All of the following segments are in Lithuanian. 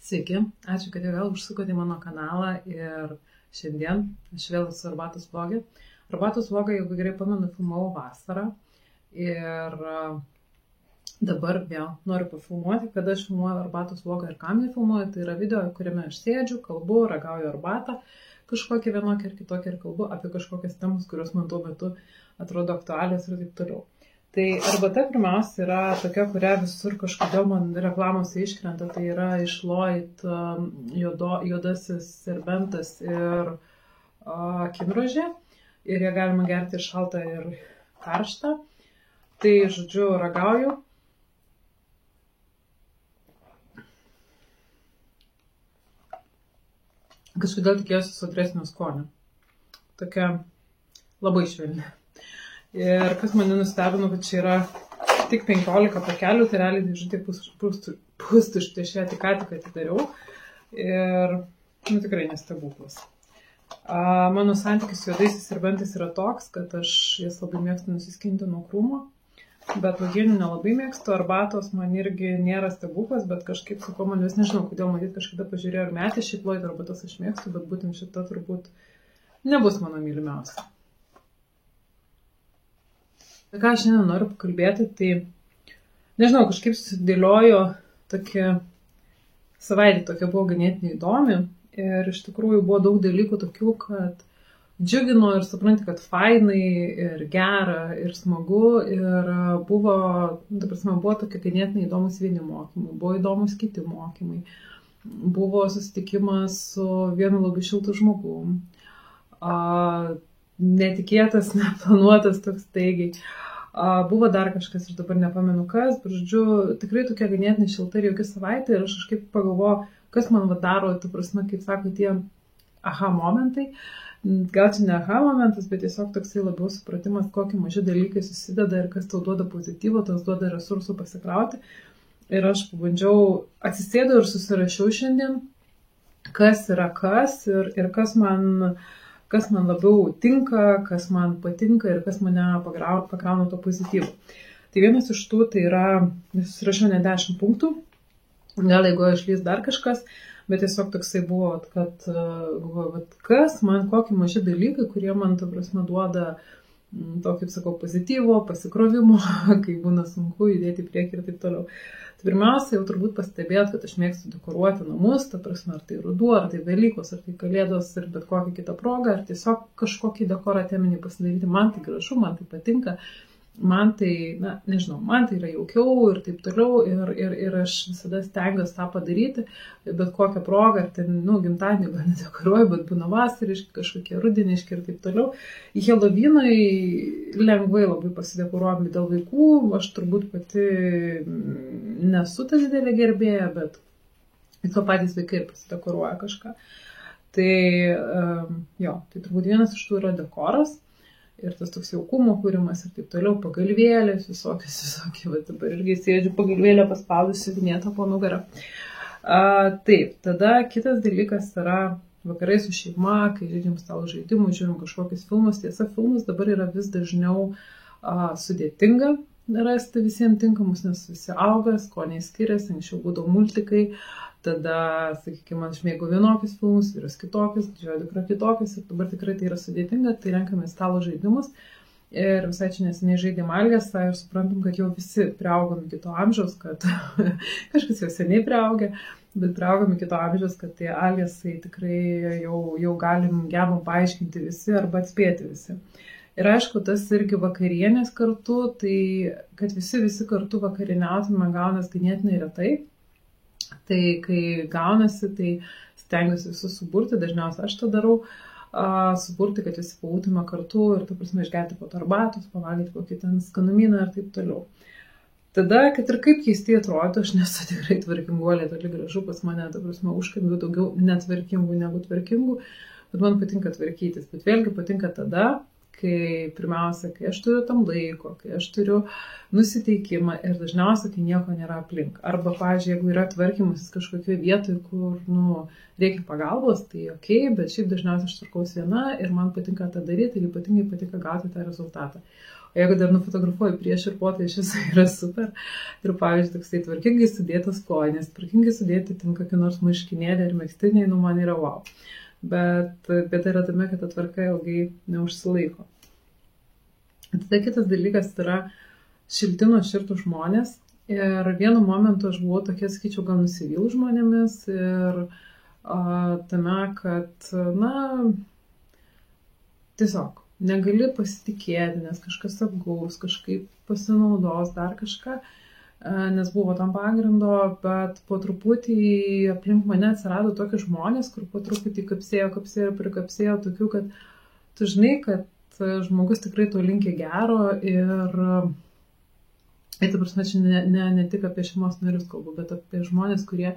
Sveiki, ačiū, kad vėl užsukote į mano kanalą ir šiandien aš vėl esu Arbatos vlogė. Arbatos vlogą, jeigu gerai pamenu, filmavau vasarą ir dabar vėl noriu pafilmuoti, kada aš filmuoju Arbatos vlogą ir kam jį filmuoju. Tai yra video, kuriame aš sėdžiu, kalbu, ragauju arbatą, kažkokią vienokią ar kitokią ir kalbu apie kažkokias temas, kurios man tuo metu atrodo aktualios ir taip toliau. Tai arbata pirmiausia yra tokia, kurią visur kažkodėl man reklamose iškrenta, tai yra iš Lloyd juodasis serbentas ir kinrožė. Ir ją galima gerti ir šaltą, ir karštą. Tai, žodžiu, ragauju. Kažkodėl tikėjusi sodresnio skonio. Tokia labai švelni. Ir kas mane nustebino, kad čia yra tik 15 pakelių, tai realiai dėžutė pustuštė, aš ją tik atidariau. Ir tikrai nestebuklas. Mano santykis su juodaisiais serbentais yra toks, kad aš jas labai mėgstu nusiskinti nuo krūmo, bet uogienių nelabai mėgstu, arbatos man irgi nėra stebuklas, bet kažkaip sakau, man vis nežinau, kodėl matyt kažkada pažiūrėjau ir metė šiaip Lloyd arbatas aš mėgstu, bet būtent šita turbūt nebus mano mylimiausia. Ką aš šiandien noriu pakalbėti, tai nežinau, kažkaip susidėliojo tokia savaitė, tokia buvo ganėtinai įdomi ir iš tikrųjų buvo daug dalykų tokių, kad džiugino ir supranti, kad fainai ir gera ir smagu ir buvo tokie ganėtinai įdomus vieni mokymai, buvo įdomus kiti mokymai, buvo susitikimas su vienu labai šiltu žmogum, netikėtas, neplanuotas toks staigiai. Buvo dar kažkas, aš dabar nepamenu kas, bet žodžiu, tikrai tokia ganėtinai šilta ir jauki savaitė ir aš kažkaip pagalvoju, kas man daro, kaip sako, tie aha momentai. Gal čia ne aha momentas, bet tiesiog toksai labiau supratimas, kokie maži dalykai susideda ir kas tau duoda pozityvo, tas duoda resursų pasikrauti. Ir aš pabandžiau, atsisėdau ir susirašiau šiandien, kas yra kas ir kas man labiau tinka, kas man patinka ir kas mane pakrauna to pozityvų. Tai vienas iš tų, tai yra, susirašiau ne 10 punktų, gal jeigu išlys dar kažkas, bet tiesiog toksai buvo, kad kas man, kokie maži dalykai, kurie man, duoda to, kaip sakau, pozityvo, pasikrovimo, kai būna sunku judėti į priekį ir taip toliau. Tai pirmiausia, jau turbūt pastebėt, kad aš mėgstu dekoruoti namus, ar tai ruduo, ar tai Velykos, ar tai Kalėdos, ir bet kokią kitą progą, ar tiesiog kažkokį dekorą teminį pasidaryti. Man tai gražu, man tai patinka, man tai, nežinau, man tai yra jaukiau ir taip toliau, ir aš visada stengiuosi tą padaryti, bet kokią progą, ar ten, gimtadienį gal nedekoruoju, bet būna vasariški, kažkokie rudeniški ir taip toliau. Į Helovinai lengvai labai pasidekoruojami dėl vaikų, aš turbūt pati nesu ta didelė gerbėja, bet to patys vaikai ir pasidekoruoja kažką. Tai tai turbūt vienas iš tų yra dekoras. Ir tas toks jaukumo kūrimas ir taip toliau, pagalvėlės, visokie, va dabar irgi sėdžiu pagalvėlę paspaudusi vinėtą po nugarą. Taip, tada kitas dalykas yra vakarai su šeima, kai žaidžiam stalo žaidimų, žiūrim kažkokius filmus. Tiesa, filmus dabar yra vis dažniau sudėtinga rasti visiems tinkamus, nes visi auga, skoniai skiriasi, anksčiau būdavo multikai. Tada, sakykime, aš mėgau vienokius filmus, vyras kitokius, didžioji dukra kitokius ir dabar tikrai tai yra sudėtinga, tai renkame stalo žaidimus. Ir visai čia neseniai žaidėm Aliasą ir suprantam, kad jau visi priaugom iki to amžiaus, kad kažkas jau seniai priaugė, bet priaugom iki to amžiaus, kad tie Aliasai tikrai jau gebam paaiškinti visi arba atspėti visi. Ir aišku, tas irgi vakarienės kartu, tai kad visi kartu vakarieniautume gaunas ganėtinai retai. Tai kai gaunasi, tai stengiuosi visus suburti, dažniausiai aš tą darau, suburti, kad visi pabūtume kartu ir, išgerti po arbatos, pavalgyti kokį ten skanumyną ir taip toliau. Tada, kad ir kaip keistai atrodo, aš nesu tikrai tvarkinguolė, toli gražu pas mane, užkambiu daugiau netvarkingų negu tvarkingų, bet man patinka tvarkytis, bet vėlgi patinka tada, kai aš turiu tam laiko, kai aš turiu nusiteikimą ir dažniausiai, kai nieko nėra aplink. Arba, pavyzdžiui, jeigu yra tvarkymasis kažkokioje vietoje, kur, reikia pagalbos, tai okei, bet šiaip dažniausiai aš tvarkausi viena ir man patinka tą daryti ir ypatingai patinka gauti tą rezultatą. O jeigu dar nufotografuoju prieš ir po, tai iš viso yra super. Ir pavyzdžiui, toksai tvarkingai sudėtas kojinės, tvarkingai sudėti ten kokį nors marškinėlį ir megztiniai, nu man yra wow. Bet yra tame, kad ta tvarka ilgai neužsilaiko. Tada kitas dalykas yra šilti nuoširdūs žmonės. Ir vienu momentu aš buvau tokia, sakyčiau, gal nusivylus žmonėmis ir tame, kad, tiesiog negali pasitikėti, nes kažkas apgaus, kažkaip pasinaudos, dar kažką, nes buvo tam pagrindo, bet po truputį aplink mane atsirado tokie žmonės, kur po truputį kapsėjo ir prikapsėjo tokių, kad tu žinai, kad žmogus tikrai to linkia gero ir ta prasme, čia ne tik apie šeimos narius kalbu, bet apie žmonės, kurie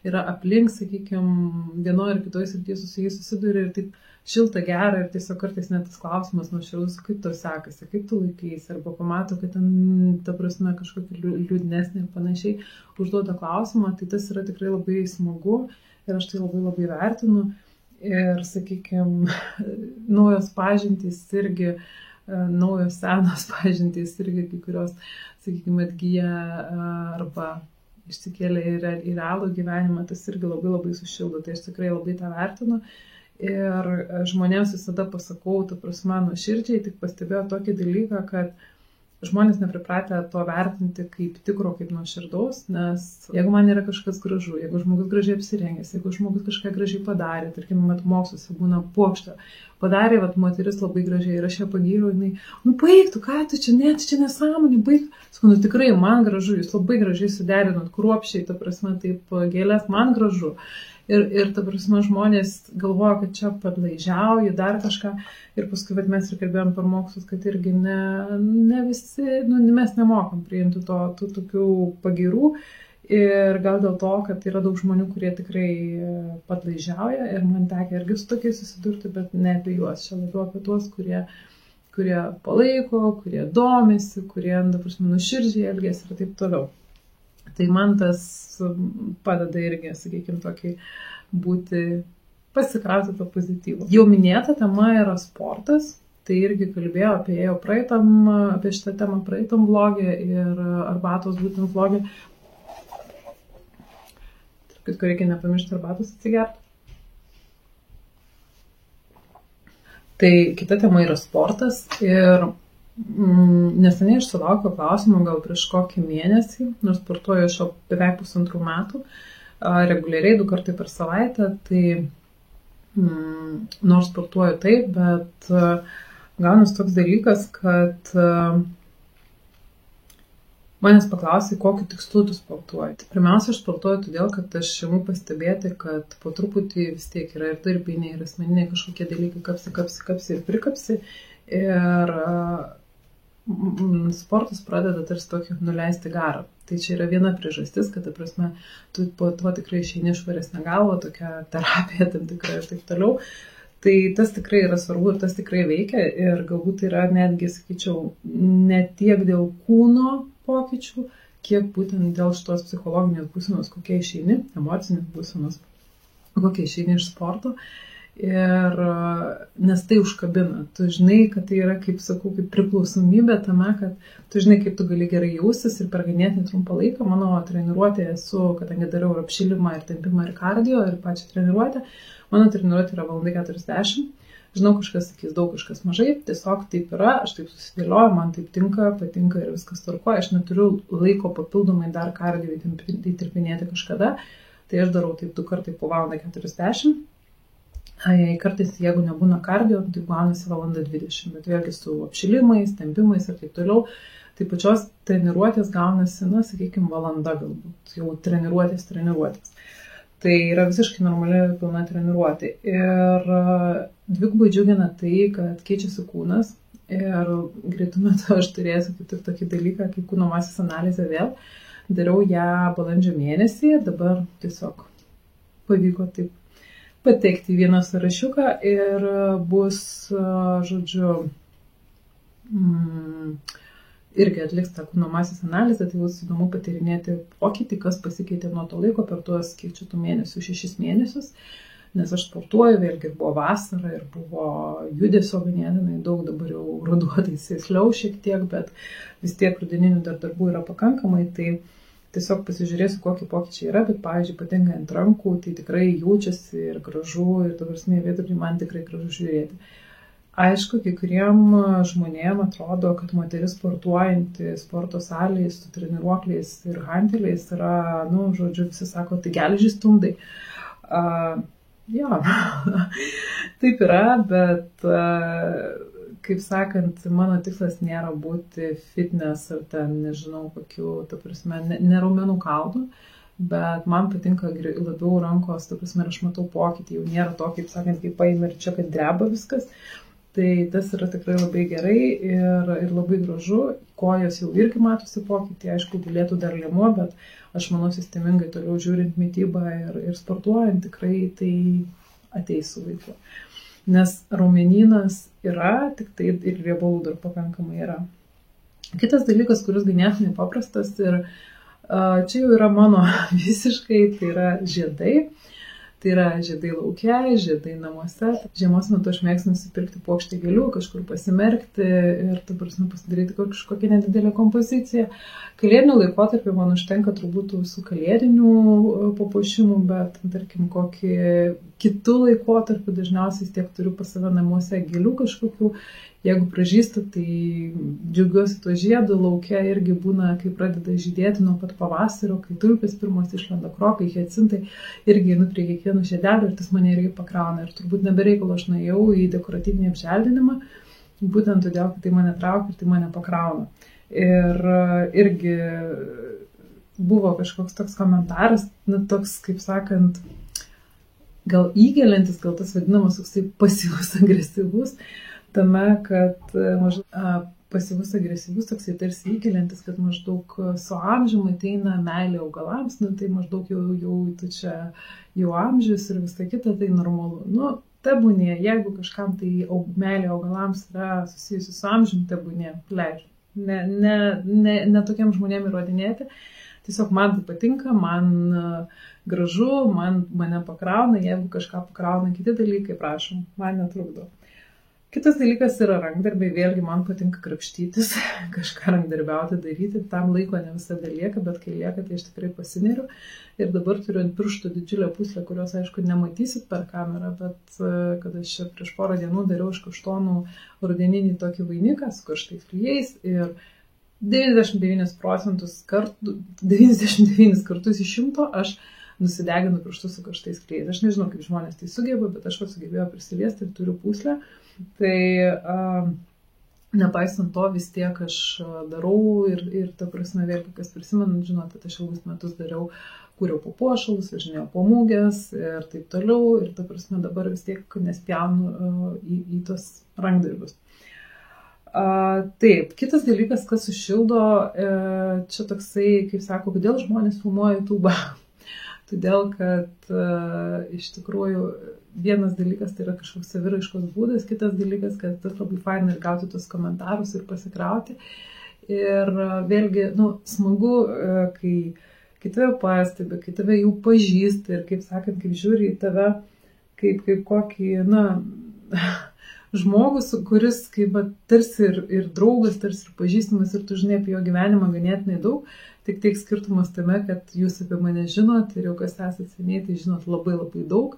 yra aplink, sakykime, vienoje ir kitoje srityje su jais susiduria ir taip šilta, gera ir tiesiog kartais net tas klausimas nuoširdus, kaip tau sekasi, kaip tu laikaisi, arba pamato, kad ten, ta prasme, kažkokį liūdnesnį ir panašiai užduoda klausimą, tai tas yra tikrai labai smagu ir aš tai labai labai vertinu. Ir, sakykime, naujos pažintys irgi, naujos senos pažintys irgi, kai kurios, sakykime, atgyja arba išsikėlė į realų gyvenimą, tas irgi labai labai sušildo, tai aš tikrai labai tą vertinu. Ir žmonėms visada pasakau, ta prasme, nuoširdžiai, tik pastebėjau tokį dalyką, kad žmonės nepripratę to vertinti kaip tikro, kaip nuoširdaus, nes jeigu man yra kažkas gražu, jeigu žmogus gražiai apsirengęs, jeigu žmogus kažką gražiai padarė, tarkim, moksluose būna puokštė, padarė, moteris labai gražiai ir aš ją pagyriau, jinai, baig, tu ką, tu čia nesąmonė, baig. Sakau, tikrai, man gražu, jūs labai gražiai suderinot, kruopščiai, ta prasme, taip gėlės, man gražu. Ir ta prasme, žmonės galvoja, kad čia padlaižiauju, dar kažką. Ir paskui mes ir kalbėjom per mokslus, kad irgi ne visi, mes nemokam priimti tų tokių pagyrų. Ir gal dėl to, kad yra daug žmonių, kurie tikrai padlaižiauja. Ir man tekia irgi su tokiais susidurti, bet ne apie juos. Čia labiau apie tuos, kurie palaiko, kurie domisi, kurie, ta prasme, nuoširdžiai elgiasi ir taip toliau. Tai man tas padeda irgi, sakykime, tokį būti, pasikrauti to pozityvo. Jau minėta tema yra sportas, tai irgi kalbėjau apie šitą temą praeitam vlogė ir arbatos būtent vlogė. Kad reikia nepamiršti arbatos atsigerti. Tai kita tema yra sportas ir neseniai aš sulaukiau klausimų gal prieš kokį mėnesį, nors sportuoju aš beveik 1,5 metų, reguliariai 2 kartai per savaitę, tai nors sportuoju taip, bet gaunas toks dalykas, kad manęs paklausė, kokiu tikslu tu sportuoji. Tai pirmiausia, aš sportuoju todėl, kad aš imu pastebėti, kad po truputį vis tiek yra ir darbiniai, ir asmeniniai kažkokie dalykai kapsi ir prikapsi. Ir sportas pradeda tarsi tokį nuleisti garą. Tai čia yra viena priežastis, kad, ta prasme, tu po to tikrai išeini švaresnę galvą, tokia terapija tam tikra ir taip toliau. Tai tas tikrai yra svarbu ir tas tikrai veikia ir galbūt yra netgi, sakyčiau, ne tiek dėl kūno pokyčių, kiek būtent dėl šitos psichologinės būsenos, kokie išeini, emocinės būsenos, kokie išeini iš sporto. Ir nes tai užkabina, tu žinai, kad tai yra, kaip sakau, kaip priklausomybė tame, kad tu žinai, kaip tu gali gerai jaustis ir per ganėtinai trumpą laiką. Mano treniruotė kadangi dariau ir apšilimą, ir tempimą, ir kardio, ir pačią treniruotę, mano treniruotė yra 1:40 val. Žinau, kažkas sakys daug, kažkas mažai, tiesiog taip yra, aš taip susidėlioju, man taip tinka, patinka ir viskas tvarkoja, aš neturiu laiko papildomai dar kardio įtirpinėti kažkada, tai aš darau taip 2 kartai po 1:40 val. Kartais, jeigu nebūna kardio, tai gaunasi 1:20 val. Bet vėlgi su apšilimais, tempimais ir taip toliau, tai pačios treniruotės gaunasi, sakykime, valanda galbūt, jau treniruotės. Tai yra visiškai normali pilna treniruotė. Ir dvigubai džiugina tai, kad keičiasi kūnas ir greitų metų aš turėsiu kaip tik tokį dalyką, kaip kūno masės analizę vėl. Dariau ją balandžio mėnesį, dabar tiesiog pavyko taip patekti į vieną sąrašiuką ir bus, žodžiu, irgi atliks tą kūno masės analizę, tai bus įdomu patyrinėti pokytį, kas pasikeitė nuo to laiko per tuos, kiek čia tų mėnesių, 6 mėnesius. nes aš sportuoju, vėlgi ir buvo vasara, ir buvo judesio ganėtinai daug, dabar jau ruduo tai sėsliau šiek tiek, bet vis tiek rudeninių dar darbų yra pakankamai, tai tiesiog pasižiūrėsiu, kokie pokyčiai yra, bet, pavyzdžiui, patinka ant rankų, tai tikrai jaučiasi ir gražu, ir dabarsinėje vietoje man tikrai gražu žiūrėti. Aišku, kai kuriem žmonėm atrodo, kad moteris sportuojanti sporto salėje su treniruokliais ir hanteliais yra, žodžiu, visi sako, tai geležį stundai. Jo, taip yra, bet, kaip sakant, mano tikslas nėra būti fitness ar ten, nežinau, kokių, ta prasme, ne raumenų kalnų, bet man patinka labiau rankos, ta prasme, aš matau pokytį, jau nėra to, kaip sakant, kaip paimi ir čia, kad dreba viskas. Tai tas yra tikrai labai gerai ir labai gražu, kojos jau irgi matosi pokytį, aišku, galėtų dar liemuo, bet aš manau, sistemingai toliau žiūrint mitybą ir sportuojant, tikrai tai ateis su laiku. Nes raumenynas yra, tik tai ir riebalų dar pakankamai yra. Kitas dalykas, kuris ganėtinai paprastas ir čia jau yra mano visiškai, tai yra žiedai. Tai yra žiedai lauke, žiedai namuose. Žiemos metu aš mėgstu nusipirkti puokštę gėlių, kažkur pasimerkti ir, ta prasme, pasidaryti kažkokią nedidelę kompoziciją. Kalėdinių laikotarpį man užtenka turbūt visų kalėdinių papuošimų, bet, tarkim, kokį kitų laikotarpį dažniausiai tiek turiu pas save namuose gėlių kažkokių. Jeigu pražįsta, tai džiaugiuosi tuo žiedu, lauke irgi būna, kai pradeda žydėti nuo pat pavasario, kai tulpės pirmos išlenda, krokai, hiacintai, irgi einu prie kiekvienų žiedelių ir tas mane irgi pakrauna. Ir turbūt nebereikalo aš nuėjau į dekoratyvinį apželdinimą, būtent todėl, kad tai mane traukia ir tai mane pakrauna. Ir irgi buvo kažkoks toks komentaras, toks, kaip sakant, gal įgeliantis, gal tas vadinamas toksai pasyvus agresyvus, tame, kad pasyvus agresyvus toksai tarsi įkeliantis, kad maždaug su amžiumi ateina meilė augalams, tai maždaug jau tu čia jau amžius ir visą kitą, tai normalu. Tebūnė, jeigu kažkam tai meilė augalams yra susijusi su amžiumi, tebūnė, leidžiu. Ne tokiam žmonėm įrodinėti. Tiesiog man tai patinka, man gražu, mane pakrauna, jeigu kažką pakrauna kiti dalykai, prašom, man netrukdo. Kitas dalykas yra rankdarbiai, vėlgi man patinka krapštytis, kažką rankdarbiauti daryti, tam laiko ne visada lieka, bet kai lieka, tai aš tikrai pasineriu. Ir dabar turiu ant pirštų didžiulę puslę, kurios, aišku, nematysit per kamerą, bet kad aš čia prieš porą dienų dariau iš kaštonų rudeninį tokį vainiką su karštais klijais ir 99 kartus iš 100 aš nusideginu pirštus su karštais klijais. Aš nežinau, kaip žmonės tai sugeba, bet aš sugebėjau prisiliesti ir turiu puslę. Tai nepaisant to vis tiek aš darau ir ta prasme vėlgi, kas prisimenu, žinote, aš ilgus metus dariau, kūriau papuošalus, važinėjau po mūges ir taip toliau ir ta prasme dabar vis tiek nespjaunu į tos rankdarbius. Taip, kitas dalykas, kas sušildo, čia toksai, kaip sako, kodėl žmonės filmuoja YouTube. Todėl, kad iš tikrųjų vienas dalykas tai yra kažkoks saviraiškos būdas, kitas dalykas, kad tas labai faina ir gauti tos komentarus ir pasikrauti. Ir vėlgi, smagu, kai tave pastebi, kai tave jau pažįsta ir, kaip sakant, kaip žiūri į tave, kaip kokį, žmogus, kuris kaip tarsi ir draugas, tarsi ir pažįstamas ir tu žinai apie jo gyvenimą ganėtinai daug. Tik skirtumas tame, kad jūs apie mane žinot ir jau kas esate seniai, tai žinot labai labai daug.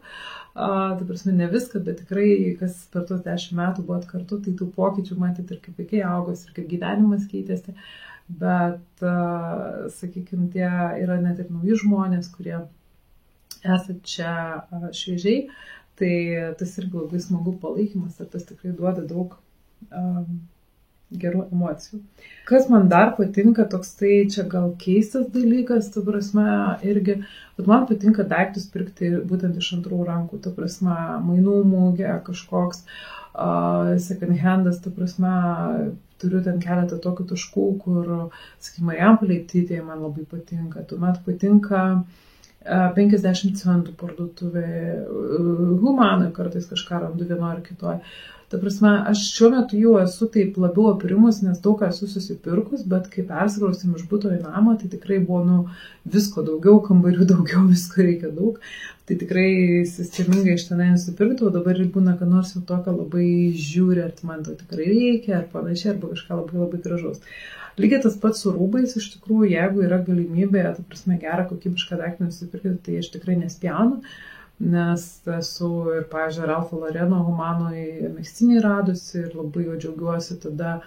Ta prasme, ne viską, bet tikrai, kas per tos 10 metų buvot kartu, tai tų pokyčių matyt ir kaip vaikai augos ir kaip gyvenimas keitėsi. Bet, sakykime, tie yra net ir nauji žmonės, kurie esate čia šviežiai. Tai tas irgi labai smagu palaikymas ir tas tikrai duoda daug gerų emocijų. Kas man dar patinka, toks tai čia gal keistas dalykas, ta prasme, irgi, bet man patinka daiktus pirkti būtent iš antrų rankų, ta prasme, mainų mūgė, kažkoks second handas, ta prasme, turiu ten keletą tokių taškų, kur, sakykime, Marijampolėj Tytėje man labai patinka, tuomet patinka 50 centų parduotuvė, Humanoj kartais kažką randu vienoje ar kitoje. Ta prasme, aš šiuo metu jau esu taip labiau apirimus, nes daug ką esu susipirkus, bet kai persikraustėm iš buto į namą, tai tikrai buvo visko daugiau, kambarių daugiau, visko reikia daug. Tai tikrai sistemingai iš tenai nusipirkti, o dabar ir būna, kad nors jau tokio labai žiūri, ar man to tikrai reikia, ar panašiai, arba kažką labai labai gražaus. Lygiai tas pats su rūbais, iš tikrųjų, jeigu yra galimybė, ta prasme, gerą kokybišką daiktą nusipirkti, tai aš tikrai nespjaunu. Nes esu ir, pavyzdžiui, Ralpho Laureano Humanoj megztinį radusi ir labai jau džiaugiuosi, tada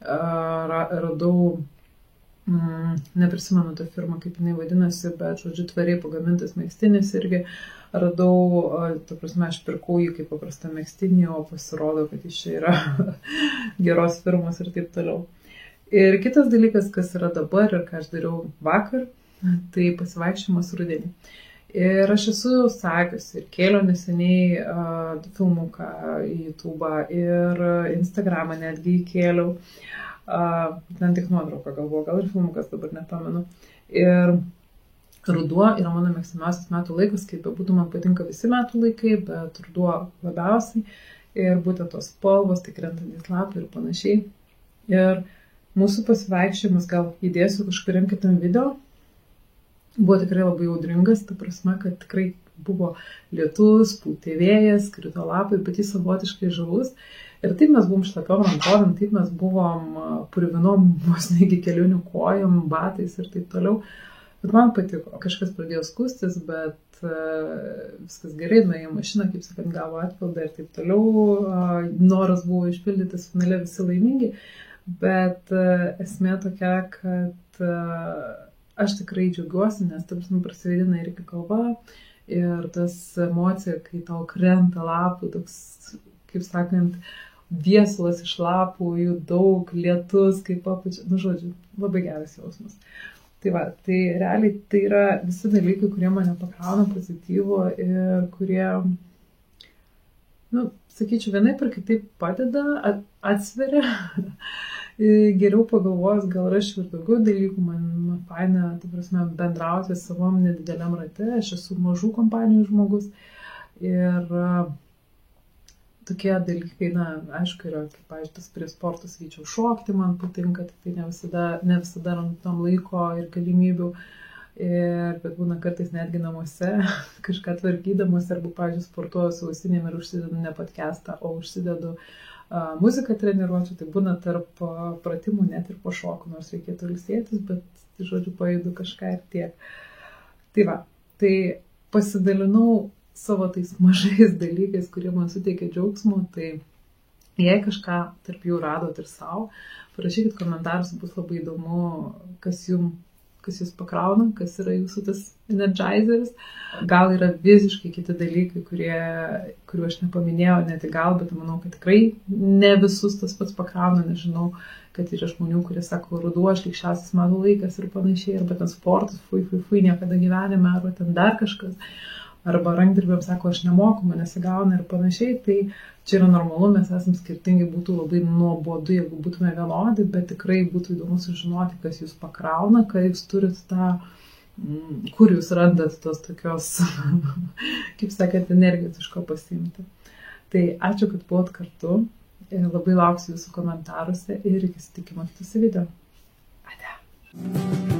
radau, neprisimenu tą firmą, kaip jinai vadinasi, bet, žodžiu, tvariai pagamintas megztinis irgi radau, ta prasme, aš pirkau jį kaip paprastą megztinį, o pasirodo, kad jis čia yra geros firmos ir taip toliau. Ir kitas dalykas, kas yra dabar ir ką aš dariau vakar, tai pasivaikščiojimas rudenį. Ir aš esu sakiusi ir kėliau neseniai filmuką į YouTube ir Instagramą netgi įkėliau. Ten tik nuotrauką galvoju, gal ir filmukas dabar nepamenu. Ir ruduo yra mano mėgstamiausias metų laikas, kaip bebūtų man patinka visi metų laikai, bet ruduo labiausiai. Ir būtent tos spalvos, tai krentantys lapai ir panašiai. Ir mūsų pasivaikščiojimas gal įdėsiu kažkuriam kitam video. Buvo tikrai labai audringas, ta prasme, kad tikrai buvo lietus, pūtė vėjas, krito lapai, bet jis savotiškai žavus. Ir taip mes buvom šlapiom rankovėm, taip mes buvom purvinom vos negi kelionių kojom, batais ir taip toliau. Bet man patiko, kažkas pradėjo skustis, bet viskas gerai, nuėjo į mašiną, kaip sakant, gavo atpildą ir taip toliau. Noras buvo išpildytas, finale visi laimingi, bet esmė tokia, kad aš tikrai džiaugiuosi, nes taip prasideda irgi kalba ir tas emocija, kai tau krenta lapų, toks, kaip sakant, viesulas iš lapų, jų daug, lietus, kaip apačia, žodžiu, labai geras jausmas. Tai va, tai realiai tai yra visi dalykai, kurie mane pakrauna pozityvo ir kurie, sakyčiau, vienaip ar kitaip padeda, atsveria. Geriau pagalvojus, gal rašiau ir daugiau dalykų, man faina, ta prasme, bendrauti savom nedideliam rate, aš esu mažų kompanijų žmogus ir tokie dalykai, aišku, yra, kaip, pavyzdžiui, tas prie sportus vyčiau šokti, man patinka, tai ne visada randu tam laiko ir galimybių, bet būna kartais netgi namuose, kažką tvarkydamas, arba, pavyzdžiui, sportuoju su ausinėm ir užsidedu ne podcastą, o užsidedu muziką treniruočiau, tai būna tarp pratimų net ir po šokų, nors reikėtų ilsėtis, bet, žodžiu, pajudu kažką ir tiek. Tai va, tai pasidalinau savo tais mažais dalykais, kurie man suteikia džiaugsmo, tai jei kažką tarp jų radot ir savo, parašykit komentarus, bus labai įdomu, kas jūs pakrauna, kas yra jūsų tas energizeris. Gal yra visiškai kiti dalykai, kuriuo aš nepaminėjau, ne tik gal, bet manau, kad tikrai ne visus tas pats pakrauna, nežinau, kad yra žmonių, kurie sako, ruduo šlykščiausias metų laikas ir panašiai, arba ten sportas, fui, niekada gyvenime, arba ten dar kažkas, arba rankdarbiams sako, aš nemoku, man nesigauna ir panašiai, tai čia yra normalu, mes esame skirtingi, būtų labai nuobodu, jeigu būtume vienodi, bet tikrai būtų įdomu sužinoti, kas jūs pakrauna, ką jūs turit tą, kur jūs randat tos tokios, kaip sakant, energijos iš ko pasiimti. Tai ačiū, kad buvot kartu, labai lauksiu jūsų komentaruose ir iki susitikimo kitose video. Ate.